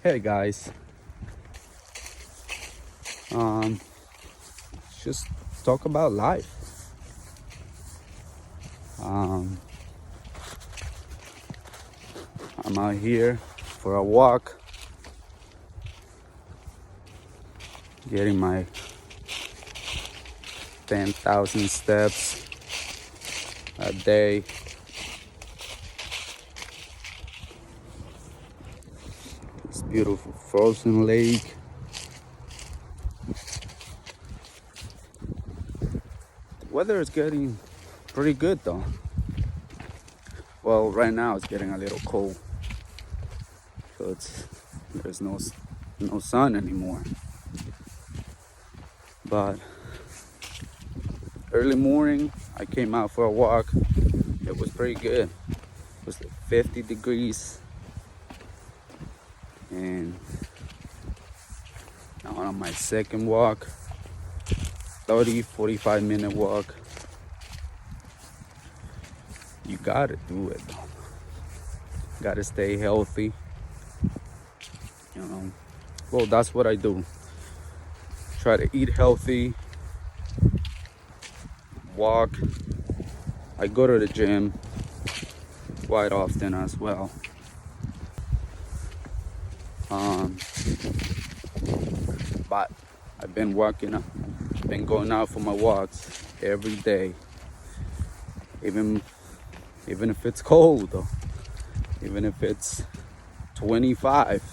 Hey guys, um, just talk about life. Um, I'm out here for a walk, getting my 10,000 steps a day. This beautiful frozen lake. The weather is getting pretty good though. Well, right now it's getting a little cold, so there's no sun anymore. But early morning, I came out for a walk. It was pretty good. It was like 50 degrees, and now on my second walk, 45 minute walk. You gotta do it though. Gotta stay healthy, you know. Well, that's what I do. Try to eat healthy, walk. I go to the gym quite often as well. But I've been been going out for my walks every day, even if it's cold though, even if it's 25,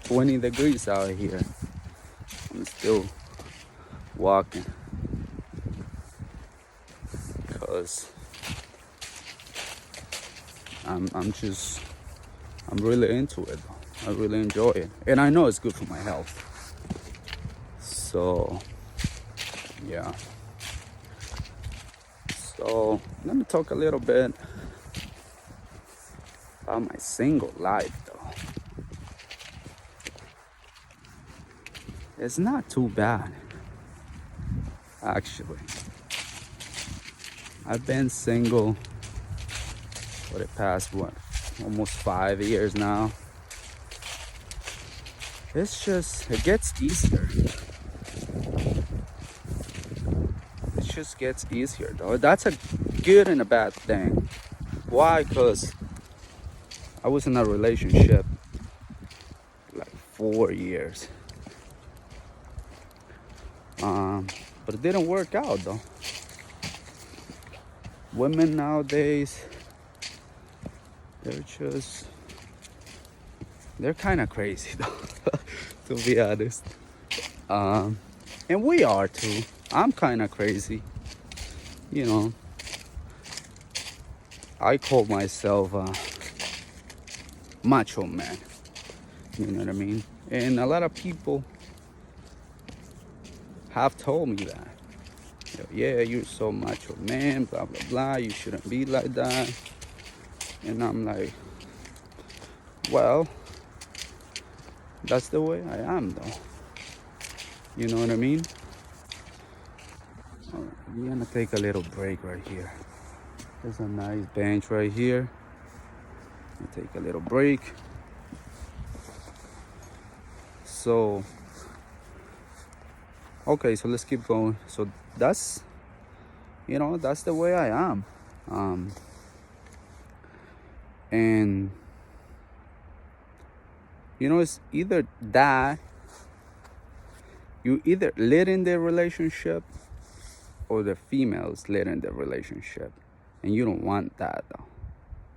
20 degrees out here, I'm still walking because I'm really into it. I really enjoy it, and I know it's good for my health. So yeah. So let me talk a little bit about my single life though. It's not too bad, actually. I've been single for the past almost 5 years now. It gets easier. It just gets easier though. That's a good and a bad thing. Why? Because I was in a relationship like 4 years. But it didn't work out though. Women nowadays, they're kind of crazy though, to be honest. And we are too. I'm kind of crazy, you know. I call myself a macho man, you know what I mean? And a lot of people have told me that. Yeah, you're so macho man, blah, blah, blah. You shouldn't be like that. And I'm like, well, that's the way I am though. You know what I mean? All right, we're gonna take a little break right here. There's a nice bench right here. We'll take a little break. So, okay, so let's keep going. So that's the way I am. And it's either that you either live in the relationship or the females live in the relationship, and you don't want that though.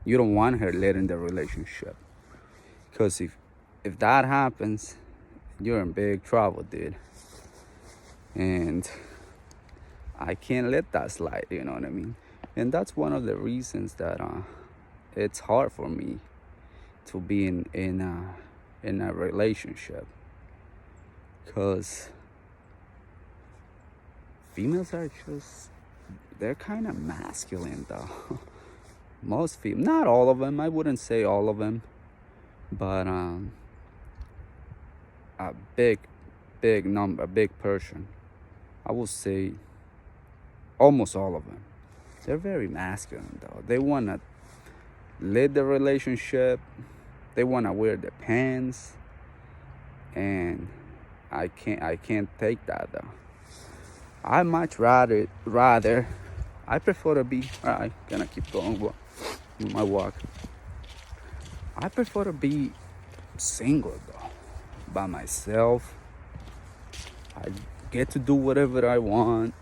You don't want her live in the relationship, because if that happens, you're in big trouble, dude. And I can't let that slide, you know what I mean? And that's one of the reasons that it's hard for me to be in a relationship, because females are they're kind of masculine though. Most females, not all of them, I wouldn't say all of them, but a big number, a big portion, I would say almost all of them, they're very masculine though. They want to lead the relationship. They want to wear the pants. and I can't take that though. I much rather I prefer to be, alright, gonna keep going with my walk. I prefer to be single though, by myself. I get to do whatever I want.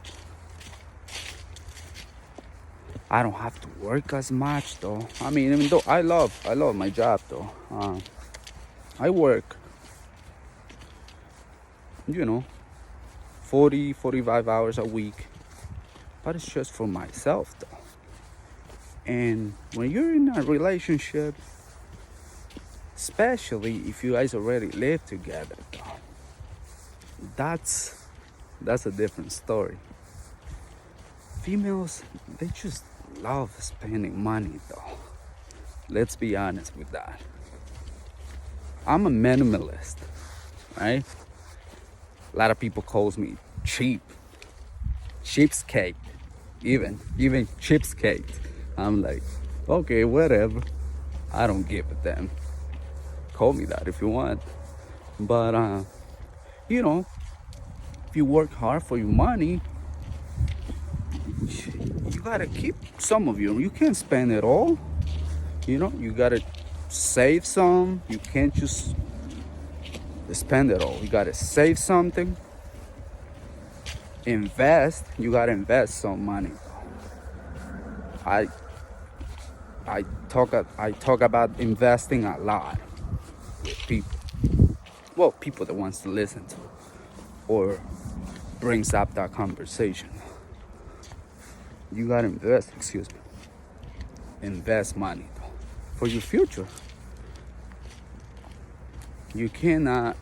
I don't have to work as much though. I mean, even though I love my job though. I work, 45 hours a week, but it's just for myself though. And when you're in a relationship, especially if you guys already live together though, that's a different story. Females, they just love spending money though. Let's be honest with that. I'm a minimalist, right? A lot of people calls me cheapskate, even cheapskate. I'm like, okay, whatever. I don't give a damn. Call me that if you want. But if you work hard for your money, you gotta keep some of you. You can't spend it all. You gotta save some. You can't just spend it all. You gotta save something. Invest. You gotta invest some money. I talk about investing a lot with people. Well, people that wants to listen to or brings up that conversation. You gotta invest. Invest money though, for your future. You cannot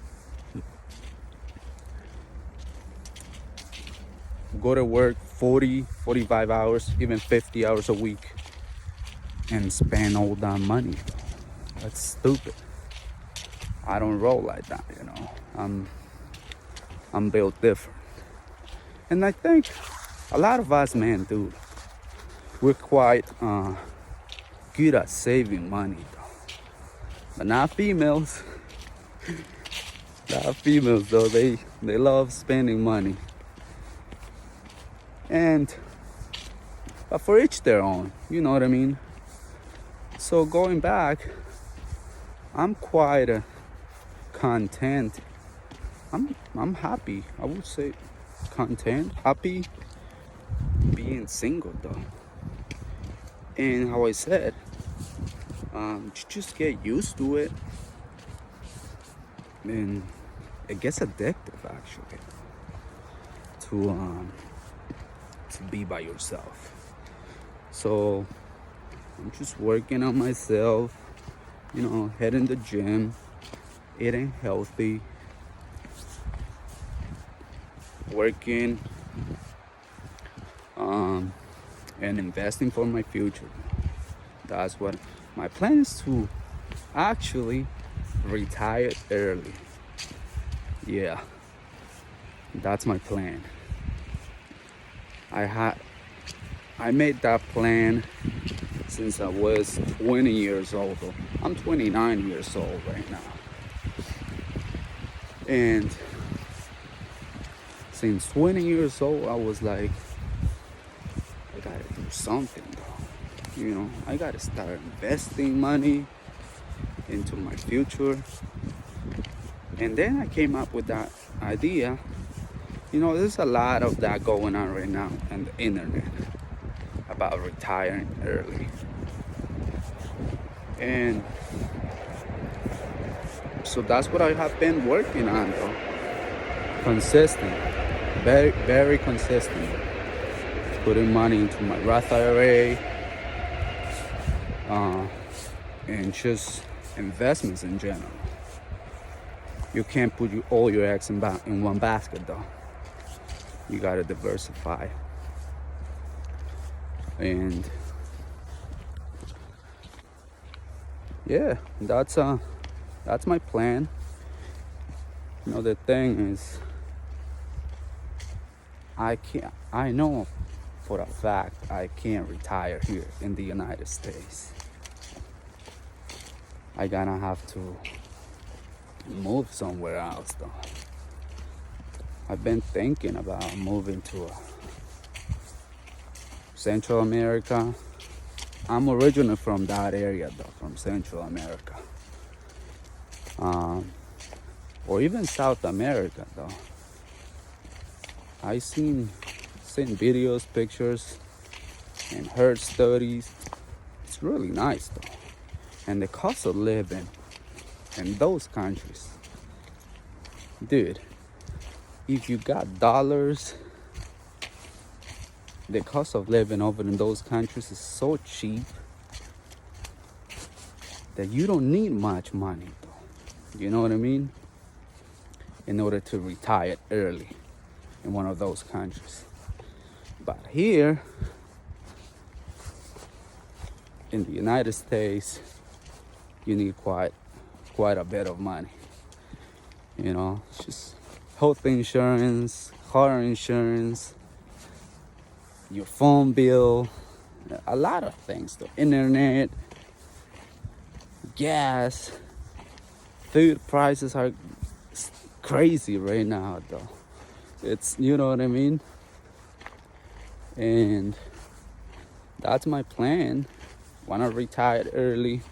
go to work 45 hours, even 50 hours a week and spend all that money. That's stupid. I don't roll like that, I'm built different. And I think a lot of us men do. We're quite good at saving money though. But not females. Not females though. They love spending money. But for each their own, you know what I mean? So going back, I'm quite content. I'm happy. I would say content, happy being single though. And how I said, you just get used to it. And it gets addictive actually to be by yourself. So I'm just working on myself, hitting the gym, eating healthy, working, and investing for my future. That's what my plan is, to actually retire early. Yeah, that's my plan. I made that plan since I was 20 years old. I'm 29 years old right now. And since 20 years old, I was like, I gotta do something though. I gotta start investing money into my future. And then I came up with that idea. There's a lot of that going on right now on the internet about retiring early. And so that's what I have been working on though. Consistent. Very, very consistent. Putting money into my Roth IRA. And just investments in general. You can't put all your eggs in one basket though. You gotta diversify. And yeah, that's my plan. The thing is, I know for a fact I can't retire here in the United States. I gonna have to move somewhere else though. I've been thinking about moving to Central America. I'm originally from that area though, from Central America. Or even South America though. I seen videos, pictures, and heard studies. It's really nice though. And the cost of living in those countries, dude, if you got dollars, the cost of living over in those countries is so cheap that you don't need much money though. You know what I mean? In order to retire early in one of those countries. But here in the United States, you need quite a bit of money. You know, it's just health insurance, car insurance, your phone bill, a lot of things, the internet, gas, food prices are crazy right now though. It's, you know what I mean? And that's my plan. Wanna retire early.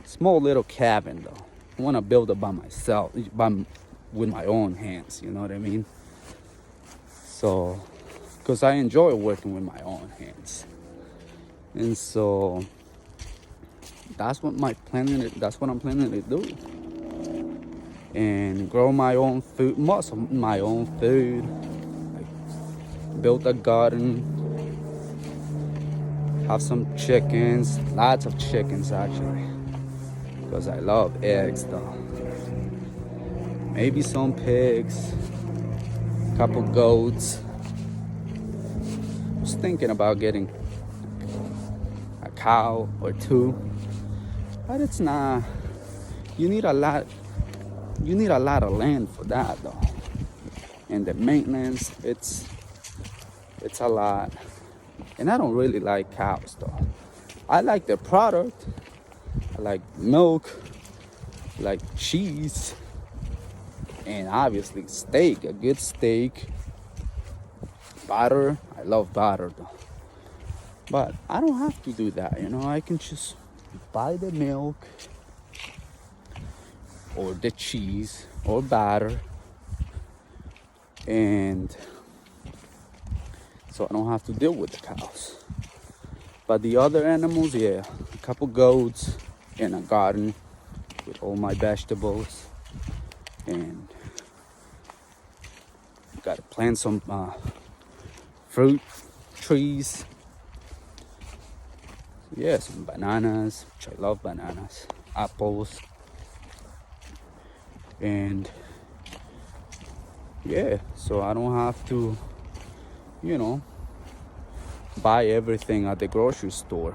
Small little cabin though. I wanna build it by myself, with my own hands, you know what I mean? So, because I enjoy working with my own hands. And so that's what I'm planning to do. And grow my own food, most of my own food. Like build a garden, have some chickens, lots of chickens actually, because I love eggs though. Maybe some pigs, couple goats. I was thinking about getting a cow or two, but it's not. You need a lot of land for that though, and the maintenance, it's a lot. And I don't really like cows though. I like the product. I like milk, I like cheese, and obviously steak, a good steak. Butter, I love butter though. But I don't have to do that, you know. I can just buy the milk or the cheese or butter, and so I don't have to deal with the cows. But the other animals, yeah, a couple goats in a garden with all my vegetables, and gotta plant some fruit trees. Yeah, some bananas, which I love bananas, apples, and yeah, so I don't have to, you know, buy everything at the grocery store.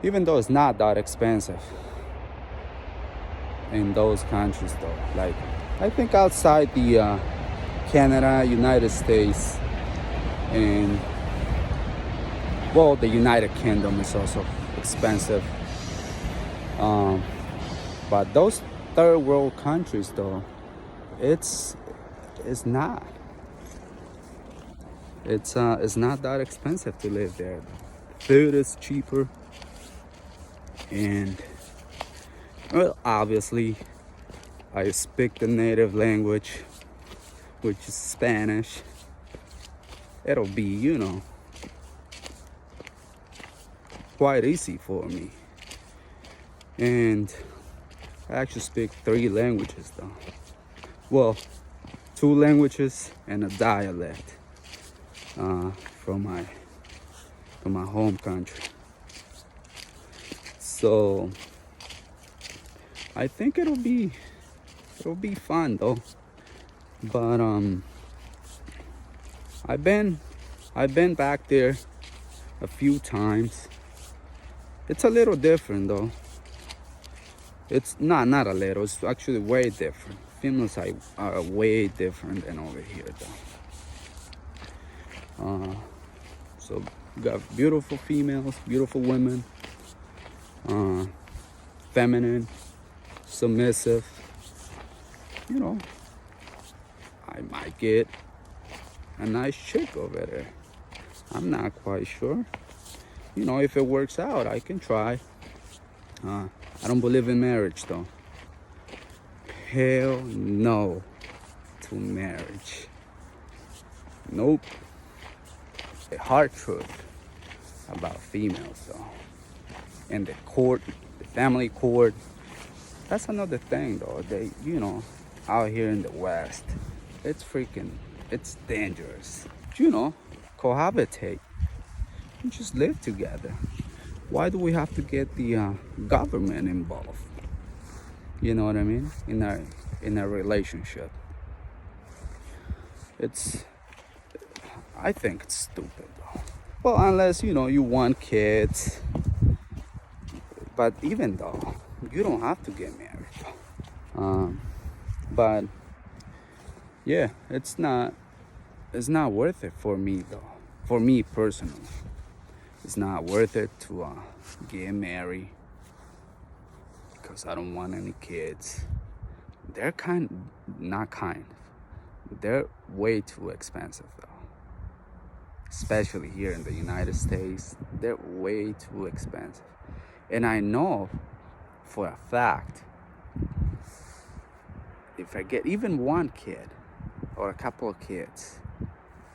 Even though it's not that expensive in those countries though. Like, I think outside the Canada, United States, and well, the United Kingdom is also expensive. But those third world countries though, it's not. It's not that expensive to live there. Food is cheaper, and well, obviously, I speak the native language, which is Spanish. It'll be, you know, quite easy for me. And I actually speak 3 languages though. Well, 2 languages and a dialect from my home country. So I think it'll be fun though. But I've been back there a few times. It's a little different though. It's not a little, it's actually way different. Females are way different than over here though. So you got beautiful females, beautiful women, feminine, submissive, you know, I might get a nice chick over there. I'm not quite sure. You know, if it works out, I can try. I don't believe in marriage, though. Hell no to marriage. Nope. The hard truth about females, though. And the court, the family court. That's another thing, though. They, you know, out here in the West, it's dangerous. You know, cohabitate and just live together. Why do we have to get the government involved? You know what I mean? In a relationship. I think it's stupid though. Well, unless, you know, you want kids. But even though, you don't have to get married. But yeah, it's not worth it for me though. For me personally, it's not worth it to get married because I don't want any kids. They're they're way too expensive though. Especially here in the United States, they're way too expensive. And I know for a fact, if I get even one kid or a couple of kids,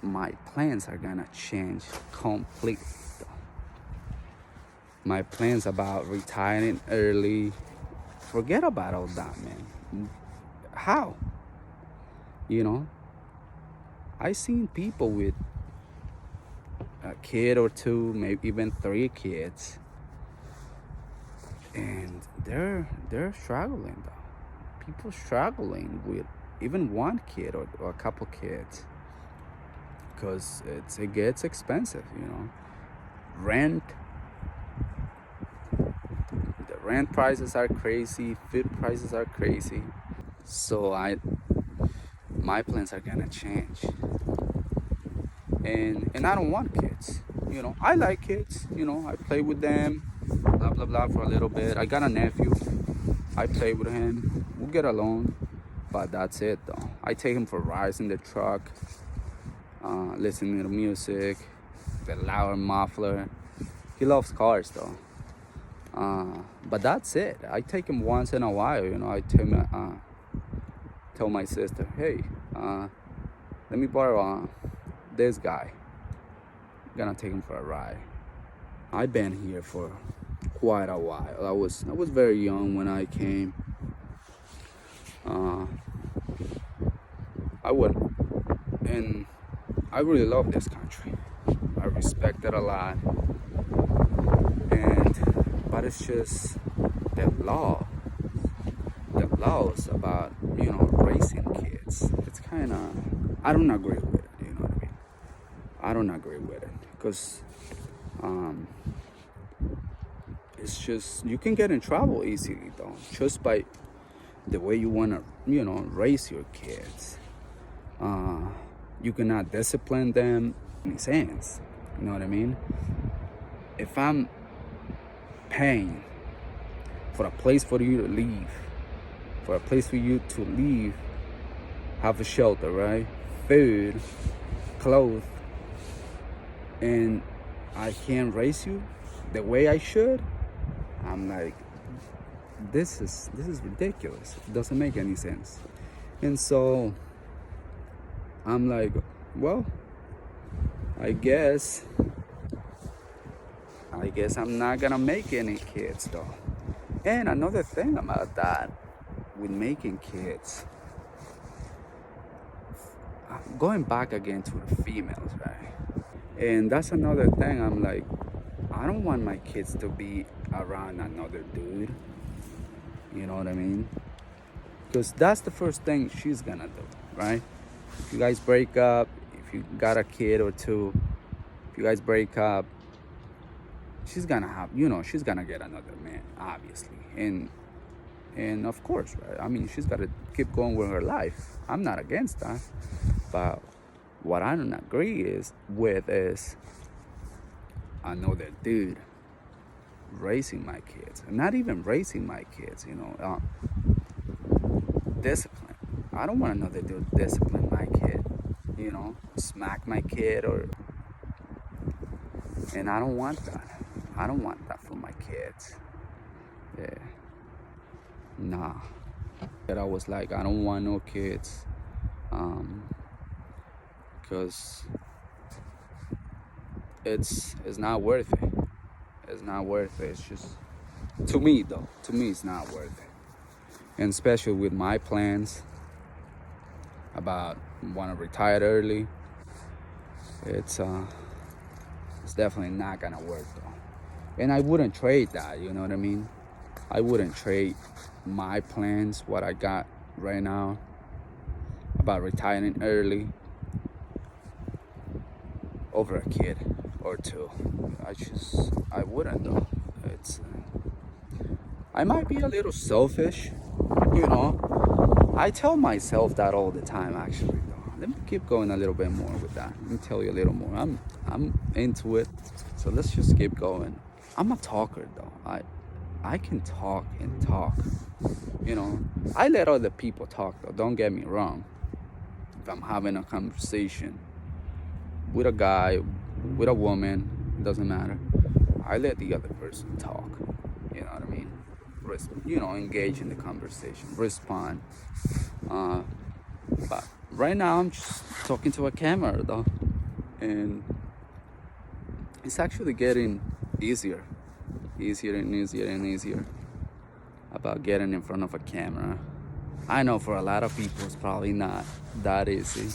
my plans are gonna change completely. My plans about retiring early, forget about all that, man. How? You know, I seen people with a kid or two, maybe even 3 kids, and they're struggling though. People struggling with even one kid or a couple kids because it gets expensive, you know. Rent prices are crazy, food prices are crazy. So my plans are gonna change. And I don't want kids. You know, I like kids, you know, I play with them, blah blah blah for a little bit. I got a nephew. I play with him. We'll get along. But that's it though. I take him for rides in the truck, listening to music, the loud muffler. He loves cars though. But that's it. I take him once in a while, you know. I tell my sister, hey, let me borrow this guy. I'm gonna take him for a ride. I've been here for quite a while. I was very young when I came. And I really love this country. I respect it a lot. But it's just the laws about, you know, raising kids. It's kind of, I don't agree with it, you know what I mean? I don't agree with it because it's just, you can get in trouble easily though, just by the way you want to, you know, raise your kids. You cannot discipline them in any sense, you know what I mean? If I'm paying for a place for you to live, have a shelter, right? Food, clothes, and I can't raise you the way I should, I'm like, this is ridiculous. It doesn't make any sense. And so I'm like, well, I guess I'm not gonna make any kids though. And another thing about that, with making kids, going back again to the females, right? And that's another thing. I'm like, I don't want my kids to be around another dude. You know what I mean? Because that's the first thing she's gonna do, right? If you guys break up, if you got a kid or two, if you guys break up, she's gonna get another man, obviously. And of course, right? I mean, she's gotta keep going with her life. I'm not against that. But what I don't agree with is another dude raising my kids, not even raising my kids, discipline. I don't want another dude discipline my kid, smack my kid, and I don't want that. I don't want that for my kids. Yeah, nah. That I was like, I don't want no kids, because it's not worth it. It's not worth it. It's just, to me though. To me, it's not worth it. And especially with my plans about want to retire early, it's definitely not gonna work though. And I wouldn't trade that. You know what I mean? I wouldn't trade my plans, what I got right now, about retiring early, over a kid or two. I wouldn't though. I might be a little selfish, I tell myself that all the time, actually though. Let me keep going a little bit more with that. Let me tell you a little more. I'm into it, so let's just keep going. I'm a talker though. I can talk and talk. I let other people talk though, don't get me wrong. If I'm having a conversation with a guy, with a woman, it doesn't matter. I let the other person talk. You know what I mean? Engage in the conversation, respond. But right now I'm just talking to a camera though, and it's actually getting easier and easier and easier about getting in front of a camera. I know for a lot of people it's probably not that easy,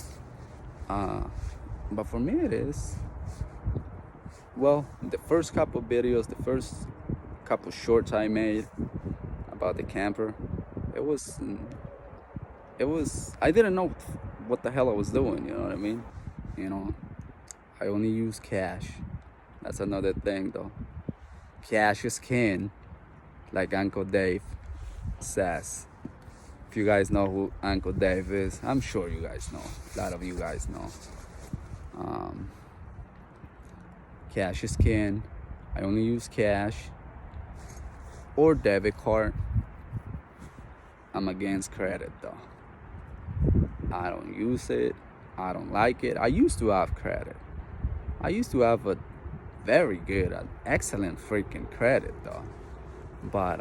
but for me it is. Well, the first couple videos, the first couple shorts I made about the camper, it was I didn't know what the hell I was doing. You know what I mean? I only use cash. That's another thing though. Cash is king, like Uncle Dave says. If you guys know who Uncle Dave is, I'm sure you guys know. A lot of you guys know. Cash is king. I only use cash or debit card. I'm against credit though. I don't use it. I don't like it. I used to have credit. I used to have a very good, excellent freaking credit though. But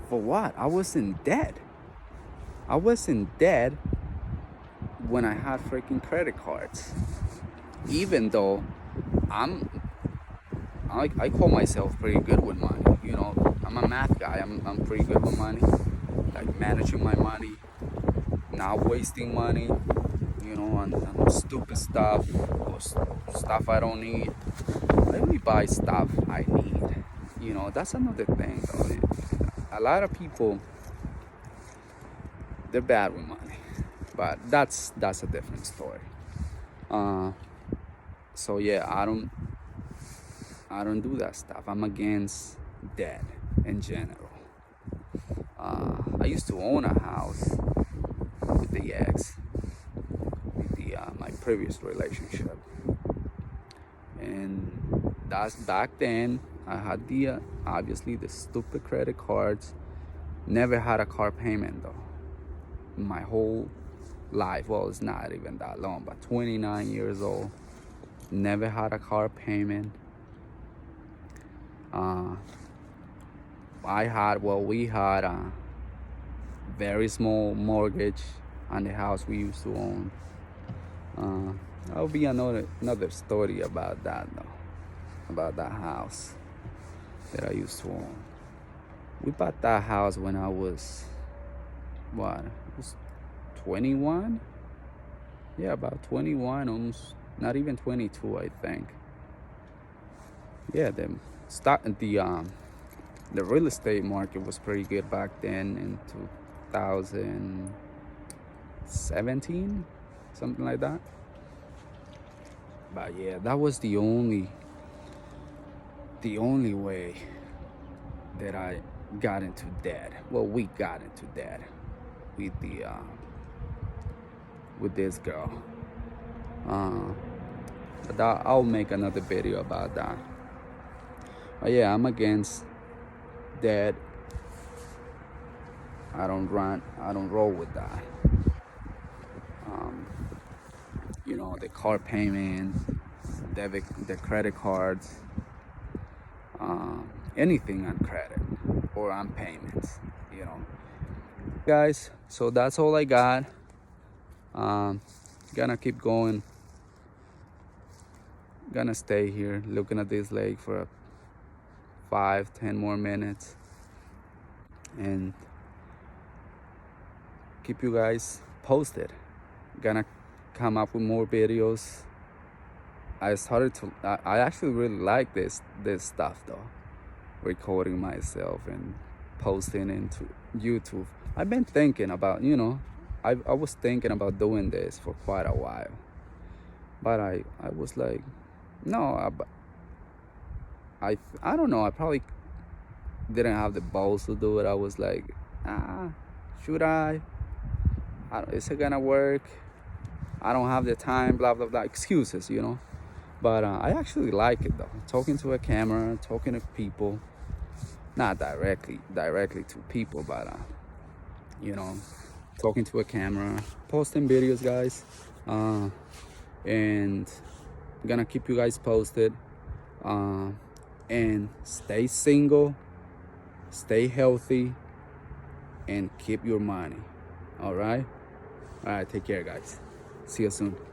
for what? I was in debt. I was in debt when I had freaking credit cards. Even though I call myself pretty good with money. I'm a math guy. I'm pretty good with money, like managing my money, not wasting money, on stupid stuff or stuff I don't need. I only buy stuff I need. That's another thing though. A lot of people, they're bad with money, but that's a different story. So yeah, I don't do that stuff. I'm against debt in general. I used to own a house with the ex, with my previous relationship, and that's back then. I had obviously the stupid credit cards. Never had a car payment though. My whole life, well, it's not even that long, but 29 years old, never had a car payment. We had a very small mortgage on the house we used to own. That'll be another story about that though, about that house that I used to own. We bought that house when I was, I was 21? Yeah, about 21, almost, not even 22, I think. Yeah, the real estate market was pretty good back then in 2017, something like that. But yeah, that was the only way that I got into debt. Well, we got into debt with with this girl. But I'll make another video about that. But yeah, I'm against that. I don't roll with that. You know, the car payment, the credit cards, anything on credit or on payments, you know. Guys, so that's all I got. Um, gonna keep going. Gonna stay here looking at this lake for 5-10 more minutes and keep you guys posted. Gonna come up with more videos. I actually really like this stuff though, recording myself and posting into YouTube. I've been thinking about, you know, I was thinking about doing this for quite a while, but I was like, no, I don't know, I probably didn't have the balls to do it. I was like, should I don't, is it gonna work? I don't have the time, blah blah blah, excuses, you know. But I actually like it though, talking to a camera, talking to people, not directly to people, but you know, talking to a camera, posting videos, guys, and I'm gonna keep you guys posted. And stay single, stay healthy, and keep your money. All right, take care, guys. See you soon.